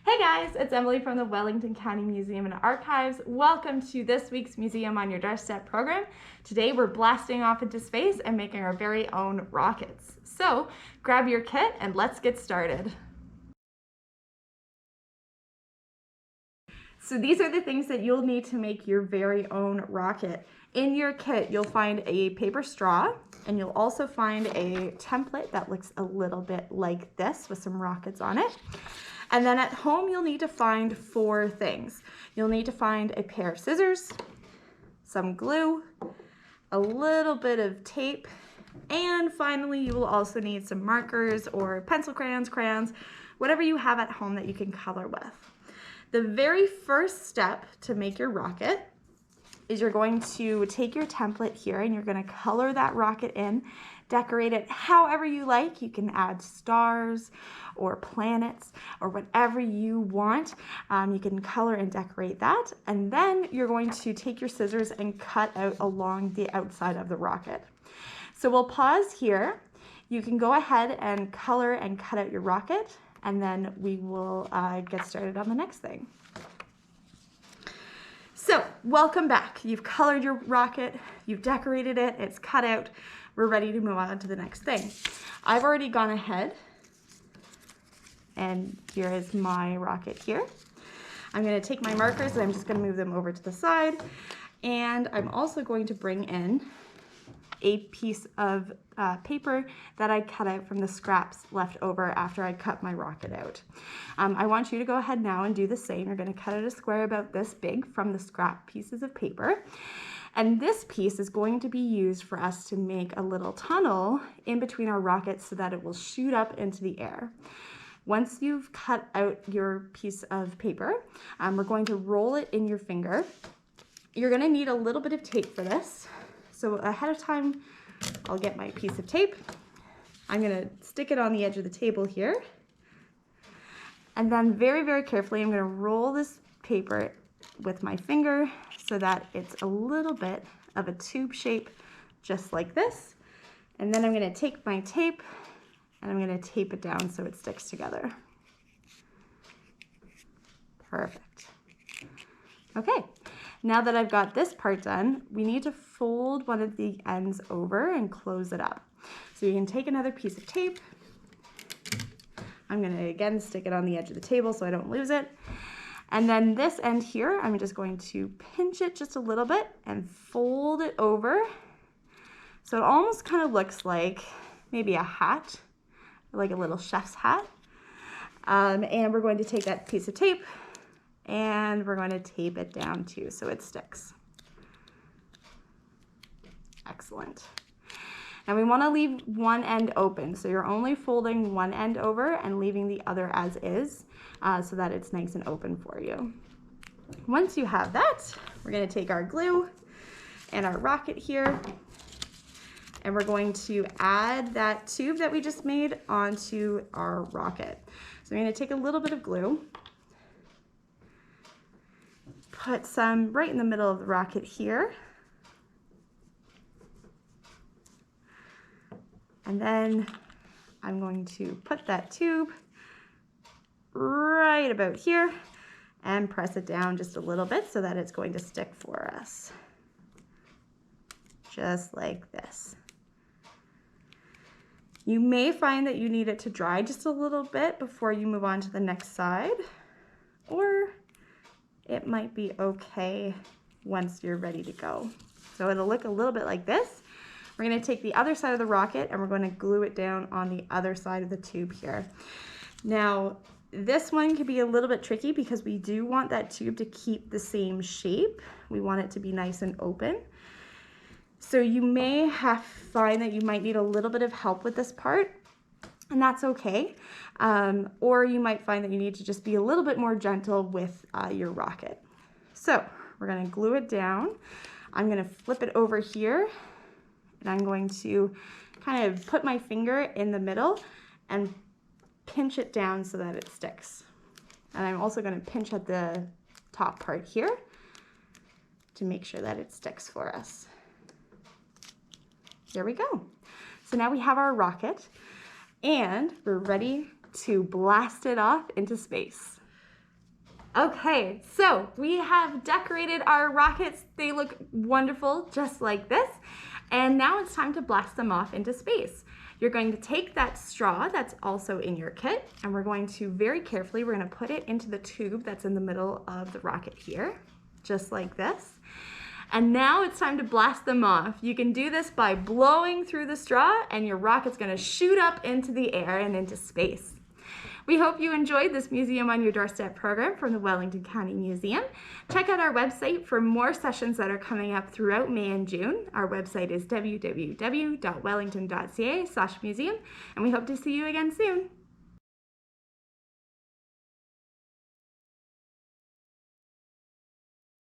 Hey guys, it's Emily from the Wellington County Museum and Archives. Welcome to this week's Museum on Your Doorstep program. Today we're blasting off into space and making our very own rockets. So grab your kit and let's get started. So these are the things that you'll need to make your very own rocket. In your kit, you'll find a paper straw, and you'll also find a template that looks a little bit like this with some rockets on it. And then at home, you'll need to find 4 things. You'll need to find a pair of scissors, some glue, a little bit of tape, and finally, you will also need some markers or pencil crayons, whatever you have at home that you can color with. The very first step to make your rocket is you're going to take your template here and you're going to color that rocket in, decorate it however you like. You can add stars or planets or whatever you want. You can color and decorate that. And then you're going to take your scissors and cut out along the outside of the rocket. So we'll pause here. You can go ahead and color and cut out your rocket, and then we will get started on the next thing. So welcome back. You've colored your rocket, you've decorated it, it's cut out. We're ready to move on to the next thing. I've already gone ahead, and here is my rocket here. I'm going to take my markers and I'm just going to move them over to the side. And I'm also going to bring in a piece of paper that I cut out from the scraps left over after I cut my rocket out. I want you to go ahead now and do the same. You're going to cut out a square about this big from the scrap pieces of paper. And this piece is going to be used for us to make a little tunnel in between our rockets so that it will shoot up into the air. Once you've cut out your piece of paper, we're going to roll it in your finger. You're going to need a little bit of tape for this. So ahead of time, I'll get my piece of tape. I'm going to stick it on the edge of the table here. And then very, very carefully, I'm going to roll this paper with my finger so that it's a little bit of a tube shape, just like this. And then I'm going to take my tape and I'm going to tape it down so it sticks together. Perfect. Okay. Now that I've got this part done, we need to fold one of the ends over and close it up. So you can take another piece of tape. I'm going to again stick it on the edge of the table so I don't lose it. And then this end here, I'm just going to pinch it just a little bit and fold it over. So it almost kind of looks like maybe a hat, like a little chef's hat. And we're going to take that piece of tape and we're going to tape it down too so it sticks. Excellent. Now we want to leave one end open, so you're only folding one end over and leaving the other as is so that it's nice and open for you. Once you have that, we're going to take our glue and our rocket here and we're going to add that tube that we just made onto our rocket. So I'm going to take a little bit of glue, put some right in the middle of the rocket here. And then I'm going to put that tube right about here and press it down just a little bit so that it's going to stick for us. Just like this. You may find that you need it to dry just a little bit before you move on to the next side, or it might be okay once you're ready to go. So it'll look a little bit like this. We're going to take the other side of the rocket and we're going to glue it down on the other side of the tube here. Now, this one could be a little bit tricky because we do want that tube to keep the same shape. We want it to be nice and open. So you may find that you might need a little bit of help with this part, and that's okay. Or you might find that you need to just be a little bit more gentle with your rocket. So we're going to glue it down. I'm going to flip it over here, and I'm going to kind of put my finger in the middle and pinch it down so that it sticks. And I'm also going to pinch at the top part here to make sure that it sticks for us. There we go. So now we have our rocket and we're ready to blast it off into space. Okay, so we have decorated our rockets. They look wonderful, just like this. And now it's time to blast them off into space. You're going to take that straw that's also in your kit, and we're going to very carefully, we're going to put it into the tube that's in the middle of the rocket here, just like this. And now it's time to blast them off. You can do this by blowing through the straw, and your rocket's going to shoot up into the air and into space. We hope you enjoyed this Museum on Your Doorstep program from the Wellington County Museum. Check out our website for more sessions that are coming up throughout May and June. Our website is www.wellington.ca/museum, and we hope to see you again soon.